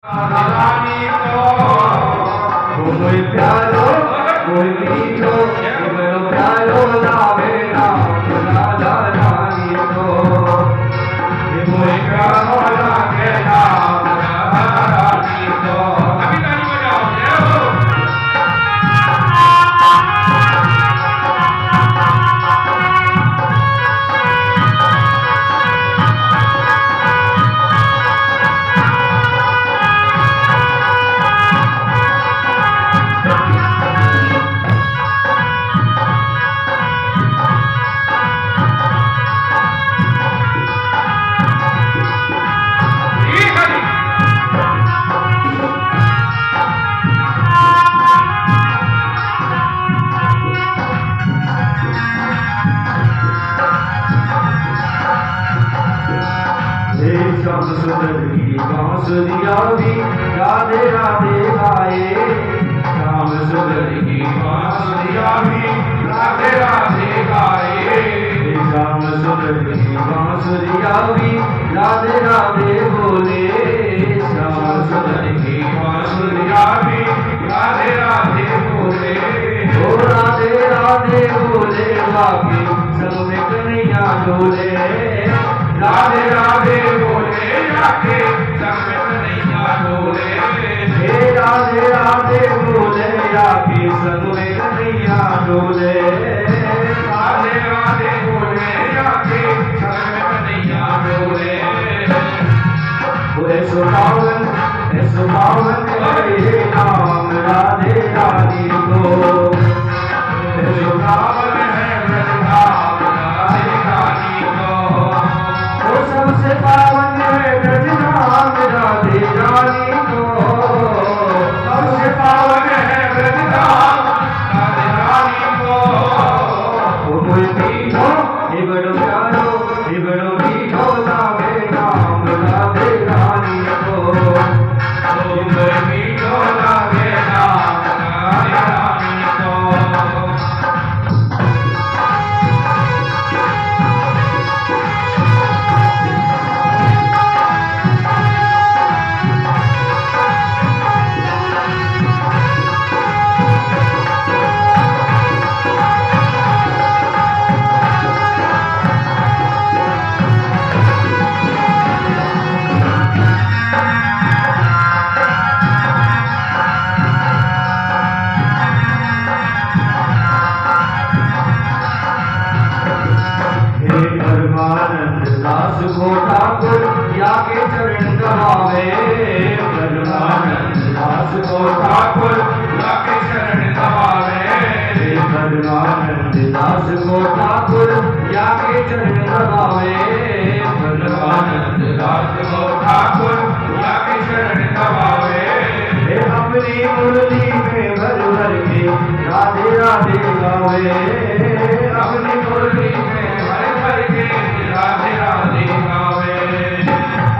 रानी को कोई प्यारो कोई मीठो बड़ो प्यारो लावे नाम राधा रानी को कोई प्यारो लागे नाम राधा रानी को। अभी ताली बजाओ जय हो। श्याम सुंदर की बांसुरिया भी राधे राधे गाए। श्याम सुंदर की बांसुरिया भी राधे राधे गाए। श्याम सुंदर की बांसुरिया भी राधे राधे बोले। श्याम सुंदर की बांसुरिया भी राधे राधे बोले। ओ राधे राधे बोले बाकी सब में कन्हैया डोले। राधे राधे बोले जाके संग में कन्हैया डोले। हे राधे राधे बोले जाके संग में कन्हैया डोले। राधे राधे बोले जाके संग में कन्हैया डोले। ऐसो पावन है नाम राधे रानी को। ऐसो पावन है नाम राधे रानी को। सबसे पावन है ब्रज नाम राधे रानी को। सबसे पावन है ब्रज नाम राधे रानी को। कोई मीठो ये बड़ो प्यारो ये बड़ो मीठो लागे नाम राधे रानी को। कोई मीठो लागे नाम राधे रानी को। दास को ठाकुर या के चरण दबावे। परमानंद दास को ठाकुर या के चरण दबावे। परमानंद दास को ठाकुर या के चरण दबावे। परमानंद दास को ठाकुर या के चरण दबावे। अपनी मुरली में भर भर के राधे राधे गावे। अपनी मुरली में भर भर के राधे राधे गावे।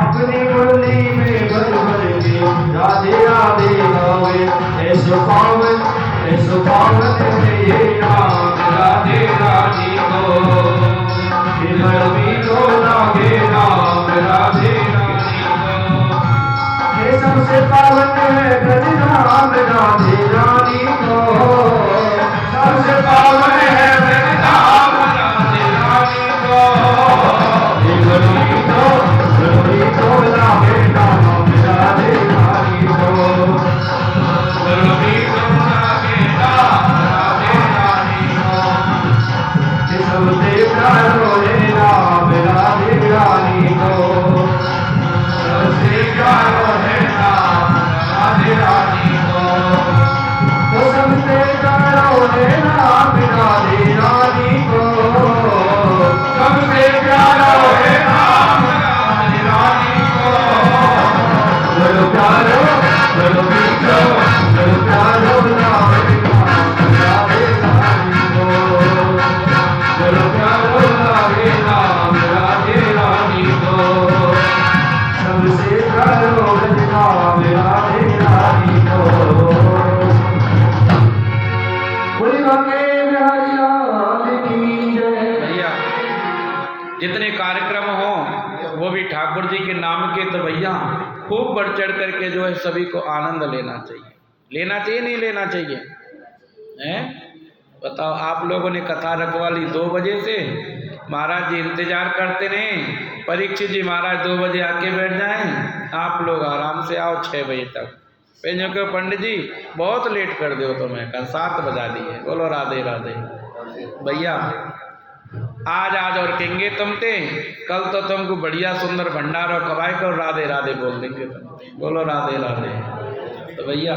अपनी मुरली में भर भर के राधे राधे गावे। ऐसो पावन है ये नाम राधे रानी को। मीठो लागे नाम राधे रानी को। ये सबसे पावन है ब्रज नाम राधे रानी को। सबसे पावन है ब्रज नाम राधे रानी को। मीठो लागे नाम राधे रानी को। मीठो लागे नाम राधे रानी को। सबसे प्यारो है नाम राधे रानी को। सबसे प्यारो है नाम राधे रानी को। सबसे प्यारो है नाम राधे रानी को। सबसे प्यारो है नाम राधे रानी को। बड़ो प्यारो बड़ो मीठो बड़ो प्यारो नाम राधे रानी को। बड़ो प्यारो लागे नाम राधे रानी को। सबसे प्यारो नाम राधे रानी को। बोली बाके बिहारी लाल की जय। भैया जितने कार्यक्रम हो वो भी ठाकुर जी के नाम के, तो भैया खूब बढ़ चढ़ करके जो सभी को आनंद लेना चाहिए। लेना चाहिए नहीं लेना चाहिए? हैं? बताओ, आप लोगों ने कथा रखवाली 2 बजे से, महाराज जी इंतजार करते रहे, परीक्षित जी महाराज 2 बजे आके बैठ जाएं, आप लोग आराम से आओ 6 बजे तक। पेंजो के पंडित जी बहुत लेट कर दो तुम्हें, कल 7 बजा दिए। बोलो राधे राधे। भैया आज और कहेंगे तुम थे, कल तो तुमको बढ़िया सुंदर भंडारा खवाए कर राधे राधे बोल देंगे तुम। बोलो राधे राधे। तो भैया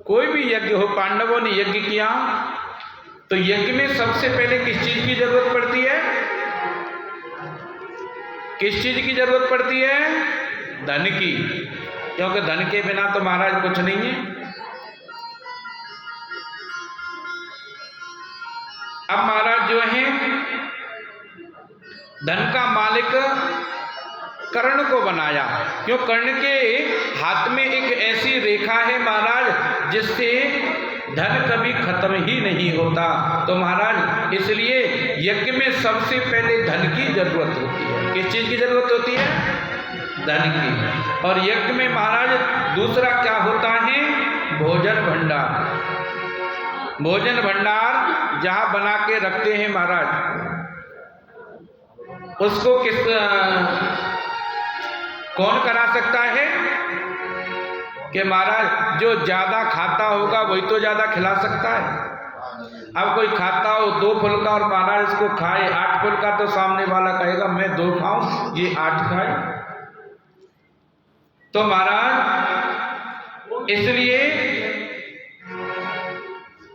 कोई भी यज्ञ हो, पांडवों ने यज्ञ किया तो यज्ञ में सबसे पहले किस चीज की जरूरत पड़ती है? किस चीज की जरूरत पड़ती है? धन की, क्योंकि धन के बिना तो महाराज कुछ नहीं है। अब महाराज जो है धन का मालिक कर्ण को बनाया, क्यों? कर्ण के हाथ में एक ऐसी रेखा है महाराज जिससे धन कभी खत्म ही नहीं होता। तो महाराज इसलिए यज्ञ में सबसे पहले धन की जरूरत होती है। किस चीज की जरूरत होती है? धन की। और यज्ञ में महाराज दूसरा क्या होता है? भोजन भंडार। भोजन भंडार जहां बना के रखते हैं महाराज, उसको कौन करा सकता है? कि महाराज जो ज्यादा खाता होगा वही तो ज्यादा खिला सकता है। अब कोई खाता हो 2 फुल का और महाराज इसको खाए 8 फुल का, तो सामने वाला कहेगा मैं 2 खाऊं, ये 8 खाए। तो महाराज इसलिए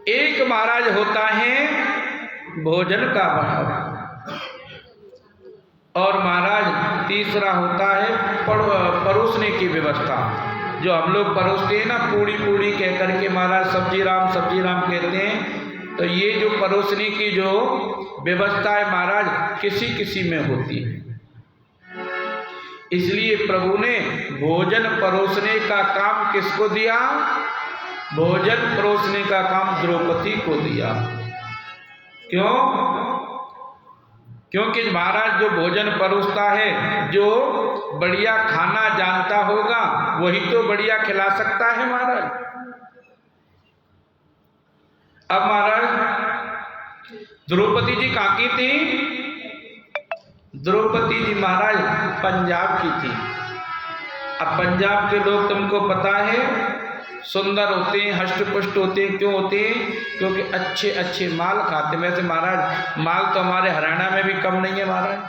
एक महाराज होता है भोजन का बनावा, और महाराज तीसरा होता है परोसने की व्यवस्था। जो हम लोग परोसते हैं ना, पूड़ी पूड़ी कह करके महाराज सब्जी राम कहते हैं, तो ये जो परोसने की जो व्यवस्था है महाराज किसी किसी में होती है। इसलिए प्रभु ने भोजन परोसने का काम किसको दिया? भोजन परोसने का काम द्रौपदी को दिया। क्यों? क्योंकि महाराज जो भोजन परोसता है, जो बढ़िया खाना जानता होगा वही तो बढ़िया खिला सकता है महाराज। अब महाराज द्रौपदी जी कहाँ की थी? द्रौपदी जी महाराज पंजाब की थी। अब पंजाब के लोग तुमको पता है सुंदर होते हैं, हष्ट-पुष्ट होते हैं। क्यों होते हैं? क्योंकि अच्छे अच्छे माल खाते हैं। वैसे महाराज माल तो हमारे हरियाणा में भी कम नहीं है महाराज।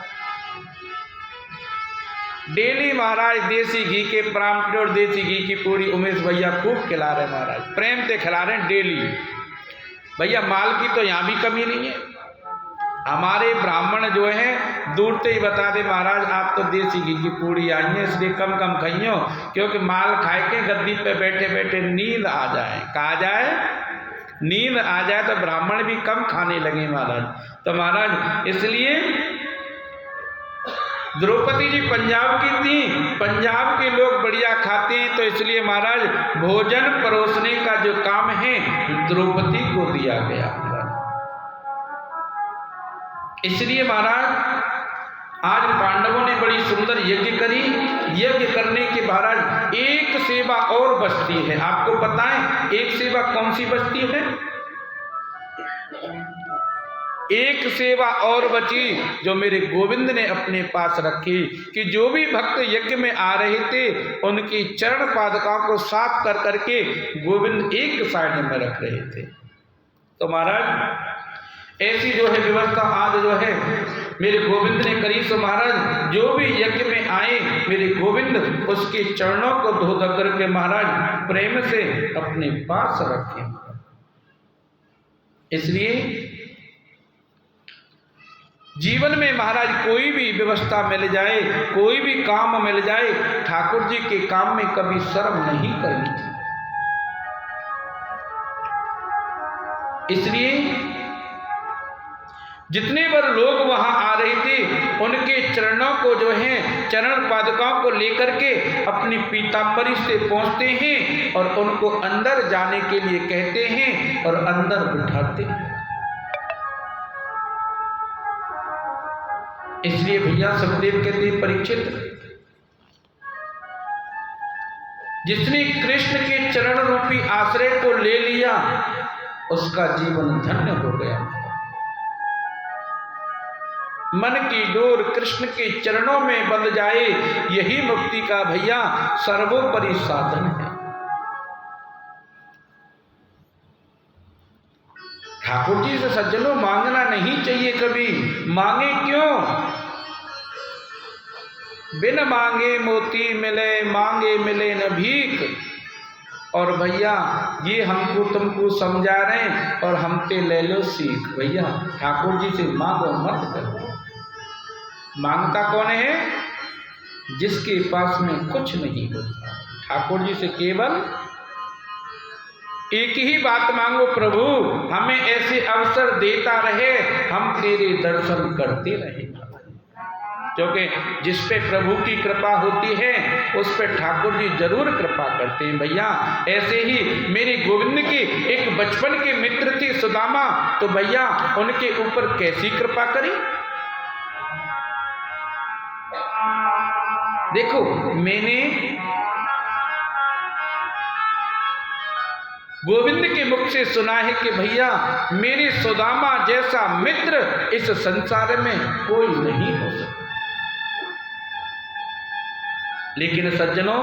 डेली महाराज देसी घी के परांठे और देसी घी की पूरी उमेश भैया खूब खिला रहे महाराज, प्रेम से खिला रहे हैं डेली। भैया माल की तो यहाँ भी कमी नहीं है। हमारे ब्राह्मण जो है दूर से ही बता दे महाराज आप तो देसी घी की पूड़ी आई है, इसलिए कम कम खाइयो, क्योंकि माल खाए के गद्दी पे बैठे बैठे नींद आ जाए। कहा जाए नींद आ जाए, तो ब्राह्मण भी कम खाने लगे महाराज। तो महाराज इसलिए द्रौपदी जी पंजाब की थी, पंजाब के लोग बढ़िया खाते हैं, तो इसलिए महाराज भोजन परोसने का जो काम है द्रौपदी को दिया गया। इसलिए महाराज आज पांडवों ने बड़ी सुंदर यज्ञ करी। यज्ञ करने के महाराज एक सेवा और बचती है। आपको पता है एक सेवा कौन सी बचती है? एक सेवा और बची जो मेरे गोविंद ने अपने पास रखी, कि जो भी भक्त यज्ञ में आ रहे थे उनकी चरण पादुकाओं को साफ कर करके गोविंद एक साइड में रख रहे थे। तो महाराज ऐसी जो है व्यवस्था आज जो है मेरे गोविंद ने करी। सो महाराज जो भी यज्ञ में आए मेरे गोविंद उसके चरणों को धो धा करके महाराज प्रेम से अपने पास रखे। इसलिए जीवन में महाराज कोई भी व्यवस्था मिल जाए, कोई भी काम मिल जाए, ठाकुर जी के काम में कभी शर्म नहीं करनी थी। इसलिए जितने बार लोग वहां आ रहे थे उनके चरणों को जो है चरण पादुकाओं को लेकर के अपनी पीतांबरी से पहुंचते हैं और उनको अंदर जाने के लिए कहते हैं और अंदर बिठाते हैं। इसलिए भैया सुखदेव कहते हैं परीक्षित जिसने कृष्ण के चरण रूपी आश्रय को ले लिया उसका जीवन धन्य हो गया। मन की डोर कृष्ण के चरणों में बंध जाए, यही मुक्ति का भैया सर्वोपरि साधन है। ठाकुर जी से सज्जनों मांगना नहीं चाहिए कभी। मांगे क्यों? बिन मांगे मोती मिले, मांगे मिले न भीख। और भैया ये हमको तुमको समझा रहे हैं और हमसे ले लो सीख। भैया ठाकुर जी से मांगो मत करो। मांगता कौन है? जिसके पास में कुछ नहीं होता। ठाकुर जी से केवल एक ही बात मांगो, प्रभु हमें ऐसे अवसर देता रहे, हम तेरे दर्शन करते रहे। क्योंकि जिस पे प्रभु की कृपा होती है उस पे ठाकुर जी जरूर कृपा करते हैं। भैया ऐसे ही मेरे गोविंद के एक बचपन के मित्र थे सुदामा, तो भैया उनके ऊपर कैसी कृपा करी। देखो मैंने गोविंद के मुख से सुना है कि भैया मेरे सुदामा जैसा मित्र इस संसार में कोई नहीं हो सकता। लेकिन सज्जनों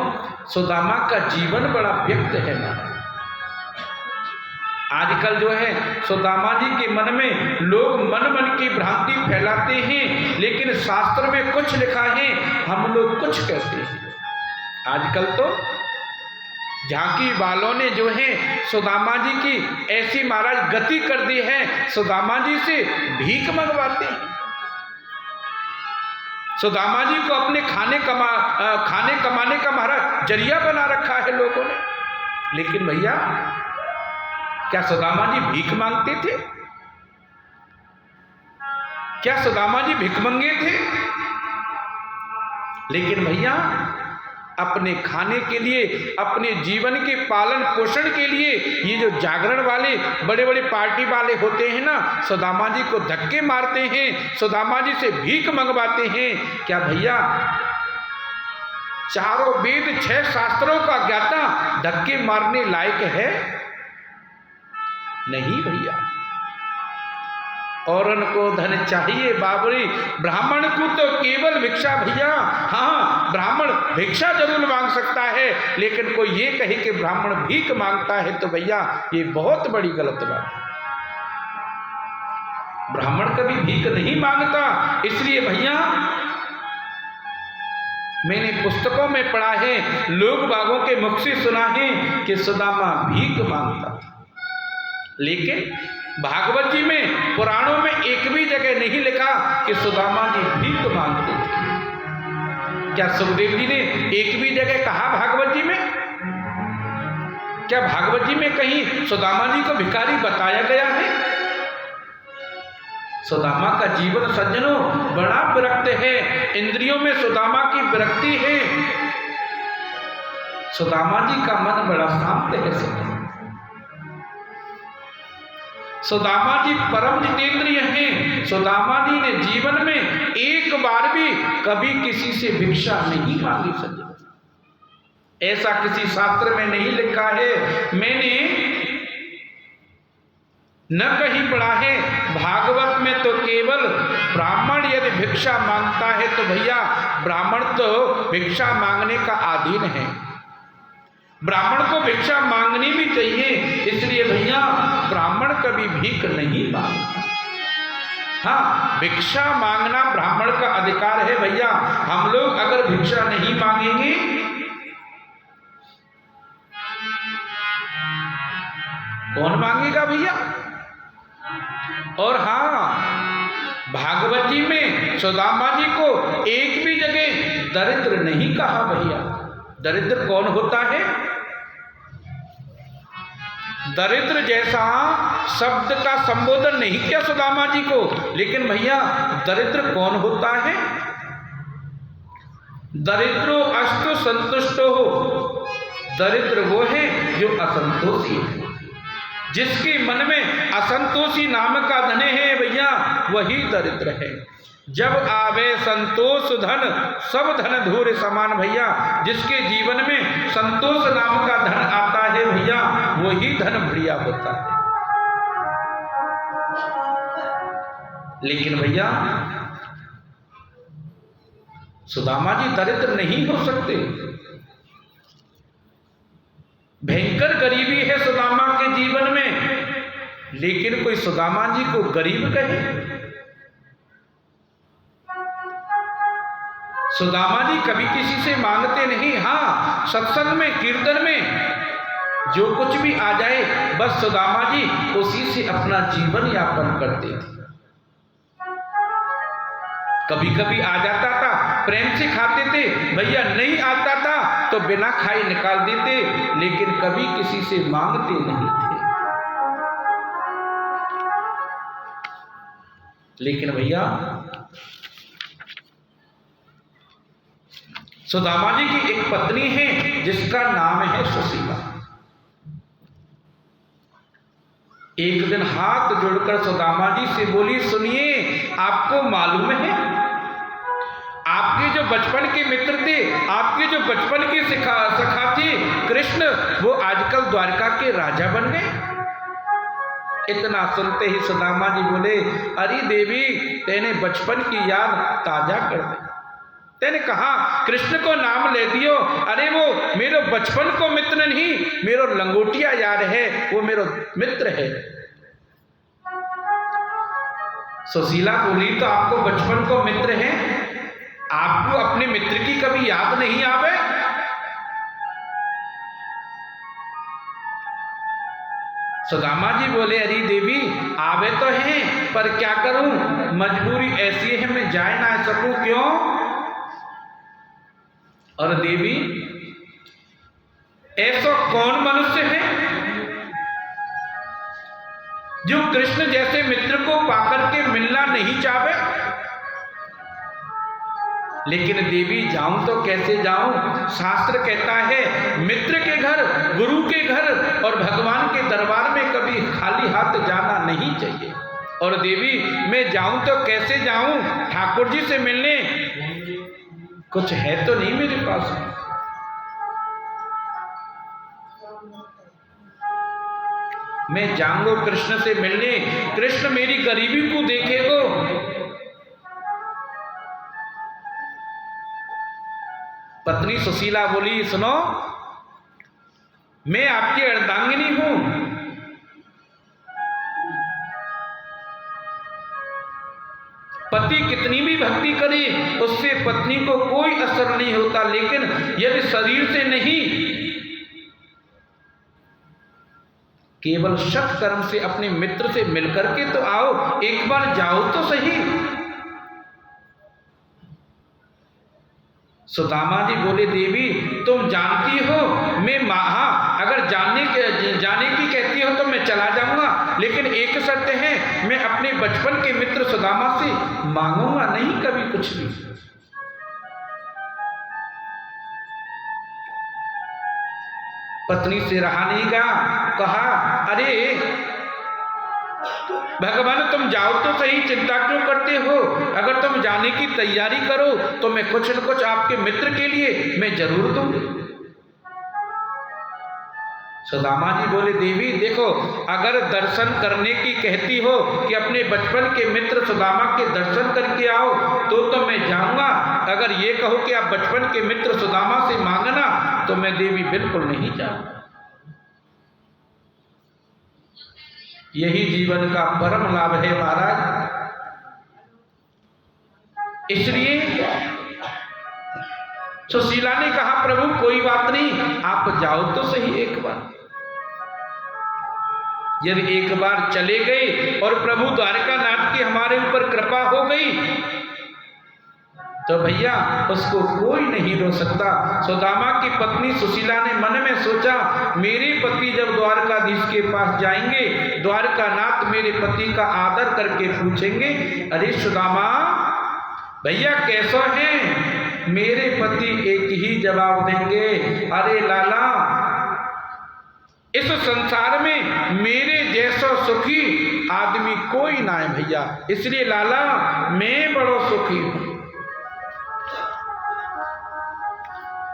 सुदामा का जीवन बड़ा व्यक्त है महाराज। आजकल जो है सुदामा जी के मन में लोग मन की भ्रांति फैलाते हैं, लेकिन शास्त्र में कुछ लिखा है, हम लोग कुछ कहते हैं। आजकल तो झांकी वालों ने जो है सुदामा जी की ऐसी महाराज गति कर दी है, सुदामा जी से भीख मंगवाते हैं। सुदामा जी को अपने खाने कमाने का महाराज जरिया बना रखा है लोगों ने। लेकिन भैया क्या सुदामा जी भीख मांगते थे? क्या सुदामा जी भिखमंगे थे? लेकिन भैया अपने खाने के लिए, अपने जीवन के पालन पोषण के लिए ये जो जागरण वाले बड़े बड़े पार्टी वाले होते हैं ना, सुदामा जी को धक्के मारते हैं, सुदामा जी से भीख मंगवाते हैं। क्या भैया चारों वेद 6 शास्त्रों का ज्ञाता धक्के मारने लायक है? नहीं भैया। औरन को धन चाहिए बाबरी, ब्राह्मण को तो केवल भिक्षा। भैया हाँ ब्राह्मण भिक्षा जरूर मांग सकता है, लेकिन कोई ये कहे कि ब्राह्मण भीख मांगता है तो भैया ये बहुत बड़ी गलत बात है। ब्राह्मण कभी भीख नहीं मांगता। इसलिए भैया मैंने पुस्तकों में पढ़ा है, लोग बागों के मुख से सुना है कि सुदामा भीख मांगता था। लेकिन भागवत जी में, पुराणों में एक भी जगह नहीं लिखा कि सुदामा जी भीख मांगते थे। क्या सुखदेव जी ने एक भी जगह कहा भागवत जी में? क्या भागवत जी में कहीं सुदामा जी को भिखारी बताया गया है? सुदामा का जीवन सज्जनों बड़ा विरक्त है। इंद्रियों में सुदामा की विरक्ति है। सुदामा जी का मन बड़ा शांत है सज्जनों। सुदामा जी परम जितेंद्रिय हैं। सुदामा जी ने जीवन में एक बार भी कभी किसी से भिक्षा नहीं मांगी सज्जनों। ऐसा किसी शास्त्र में नहीं लिखा है, मैंने न कहीं पढ़ा है। भागवत में तो केवल ब्राह्मण यदि भिक्षा मांगता है तो भैया ब्राह्मण तो भिक्षा मांगने का अधीन है। ब्राह्मण को भिक्षा मांगनी भी चाहिए। इसलिए भैया ब्राह्मण कभी भीख नहीं मांगता। हाँ भिक्षा मांगना ब्राह्मण का अधिकार है। भैया हम लोग अगर भिक्षा नहीं मांगेंगे कौन मांगेगा भैया? और हाँ भागवत जी में सुदामा जी को एक भी जगह दरिद्र नहीं कहा। भैया दरिद्र कौन होता है? दरिद्र जैसा शब्द का संबोधन नहीं किया सुदामा जी को। लेकिन भैया दरिद्र कौन होता है? दरिद्रो अस्तु संतुष्टो हो। दरिद्र वो है जो असंतोषी है, जिसके मन में असंतोषी नाम का धन है भैया वही दरिद्र है। जब आवे संतोष धन सब धन धूर समान भैया। जिसके जीवन में संतोष नाम का धन आता है भैया, वही धन बढ़िया होता है। लेकिन भैया सुदामा जी दरिद्र नहीं हो सकते। भयंकर गरीबी है सुदामा के जीवन में, लेकिन कोई सुदामा जी को गरीब कहे? सुदामा जी कभी किसी से मांगते नहीं। हाँ, सत्संग में कीर्तन में जो कुछ भी आ जाए बस सुदामा जी उसी से अपना जीवन यापन करते थे। कभी कभी आ जाता था, प्रेम से खाते थे भैया, नहीं आता था तो बिना खाए निकाल देते, लेकिन कभी किसी से मांगते नहीं थे। लेकिन भैया सुदामा जी की एक पत्नी है जिसका नाम है सुशीला। एक दिन हाथ जोड़कर सुदामा जी से बोली, सुनिए, आपको मालूम है आपके जो बचपन के मित्र थे, आपके जो बचपन के सखा थे कृष्ण, वो आजकल द्वारका के राजा बन गए। इतना सुनते ही सुदामा जी बोले, अरे देवी, तेने बचपन की याद ताजा कर दी। तेने कहा कृष्ण को नाम ले दियो। अरे वो मेरो बचपन को मित्र नहीं, मेरो लंगोटिया यार है, वो मेरो मित्र है। सुशीला बोली, तो आपको बचपन को मित्र है, आपको अपने मित्र की कभी याद नहीं आवे? सुदामा जी बोले, अरे देवी, आवे तो हैं, पर क्या करूं, मजबूरी ऐसी है मैं जा ना सकूं। क्यों? और देवी, ऐसा कौन मनुष्य है जो कृष्ण जैसे मित्र को पाकर के मिलना नहीं चाहे? लेकिन देवी, जाऊं तो कैसे जाऊं? शास्त्र कहता है मित्र के घर, गुरु के घर और भगवान के दरबार में कभी खाली हाथ जाना नहीं चाहिए। और देवी, मैं जाऊं तो कैसे जाऊं? ठाकुर जी से मिलने कुछ है तो नहीं मेरे पास। मैं जाऊंगा कृष्ण से मिलने, कृष्ण मेरी गरीबी को देखेगो। पत्नी सुशीला बोली, सुनो, मैं आपकी अर्धांगिनी हूं, पति कितनी भी भक्ति करे उससे पत्नी को कोई असर नहीं होता, लेकिन यदि शरीर से नहीं केवल सत कर्म से अपने मित्र से मिलकर के तो आओ, एक बार जाओ तो सही। सुदामा जी बोले, देवी तुम जानती हो मैं अगर जाने की कहती हो तो मैं चला जाऊंगा, लेकिन एक शर्त है, मैं अपने बचपन के मित्र सुदामा से मांगूंगा नहीं कभी कुछ भी। पत्नी से रहा नहीं गया, कहा, अरे भगवान तुम जाओ तो सही, चिंता क्यों करते हो? अगर तुम जाने की तैयारी करो तो मैं कुछ न कुछ आपके मित्र के लिए मैं जरूर दूंगी। सुदामा जी बोले, देवी देखो, अगर दर्शन करने की कहती हो कि अपने बचपन के मित्र सुदामा के दर्शन करके आओ तो मैं जाऊंगा। अगर ये कहो कि आप बचपन के मित्र सुदामा से मांगना तो मैं देवी बिल्कुल नहीं जाऊंगा। यही जीवन का परम लाभ है महाराज। इसलिए सुशीला ने कहा, प्रभु कोई बात नहीं, आप जाओ तो सही एक बार। यदि एक बार चले गए और प्रभु द्वारकानाथ की हमारे ऊपर कृपा हो गई तो भैया उसको कोई नहीं रोक सकता। सुदामा की पत्नी सुशीला ने मन में सोचा, मेरे पति जब द्वारकाधीश के पास जाएंगे, द्वारकानाथ मेरे पति का आदर करके पूछेंगे, अरे सुदामा भैया कैसा है? मेरे पति एक ही जवाब देंगे, अरे लाला इस संसार में मेरे जैसा सुखी आदमी कोई ना है भैया, इसलिए लाला मैं बड़ो सुखी हूं।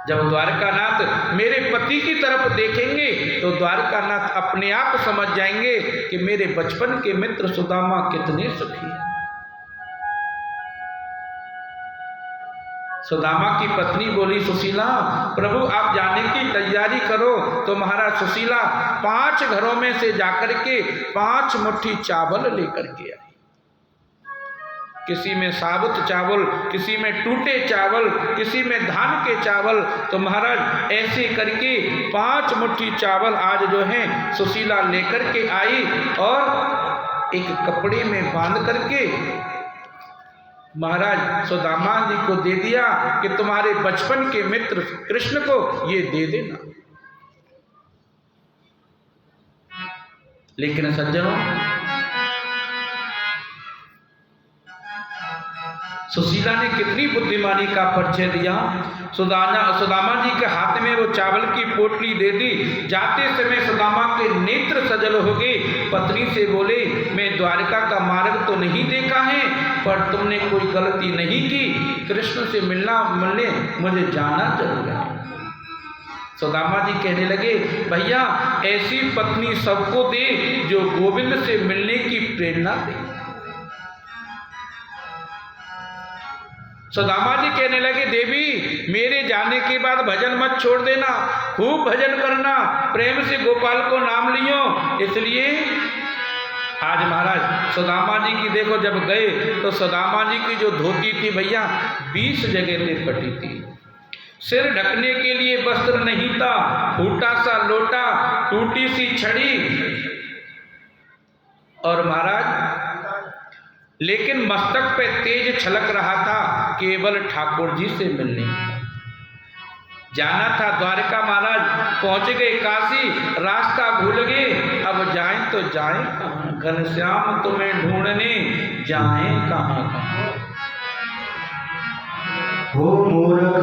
जब द्वारकानाथ मेरे पति की तरफ देखेंगे तो द्वारकानाथ अपने आप समझ जाएंगे कि मेरे बचपन के मित्र सुदामा कितने सुखी हैं। सुदामा की पत्नी बोली, सुशीला प्रभु आप जाने की तैयारी करो। तो महाराज सुशीला 5 घरों में से जाकर के 5 मुट्ठी चावल लेकर के आई। किसी में साबुत चावल, किसी में टूटे चावल, किसी में धान के चावल। तो महाराज ऐसे करके 5 मुट्ठी चावल आज जो है सुशीला लेकर के आई और एक कपड़े में बांध करके महाराज सुदामा जी को दे दिया कि तुम्हारे बचपन के मित्र कृष्ण को ये दे देना। लेकिन सज्जनों, सुशीला ने कितनी बुद्धिमानी का परिचय दिया। सुदामा जी के हाथ में वो चावल की पोटली दे दी। जाते समय सुदामा के नेत्र सजल हो गए। पत्नी से बोले, मैं द्वारका का मार्ग तो नहीं देखा है, पर तुमने कोई गलती नहीं की। कृष्ण से मिलने मुझे जाना जरूर है। सुदामा जी कहने लगे, भैया ऐसी पत्नी सबको दे जो गोविंद से मिलने की प्रेरणा दे। सुदामा जी कहने लगे, देवी मेरे जाने के बाद भजन मत छोड़ देना, खूब भजन करना, प्रेम से गोपाल को नाम लियो। इसलिए आज महाराज सुदामा जी की देखो, जब गए तो सुदामा जी की जो धोती थी भैया 20 जगह पे कटी थी। सिर ढकने के लिए वस्त्र नहीं था, फूटा सा लोटा, टूटी सी छड़ी। और महाराज लेकिन मस्तक पे तेज छलक रहा था, केवल ठाकुर जी से मिलने जाना था। द्वारका महाराज पहुंच गए काशी, रास्ता भूल गए। अब जाएं तो जाएं कहाँ, घनश्याम तुम्हें ढूंढने जाएं कहाँ कहाँ। हो मूर्ख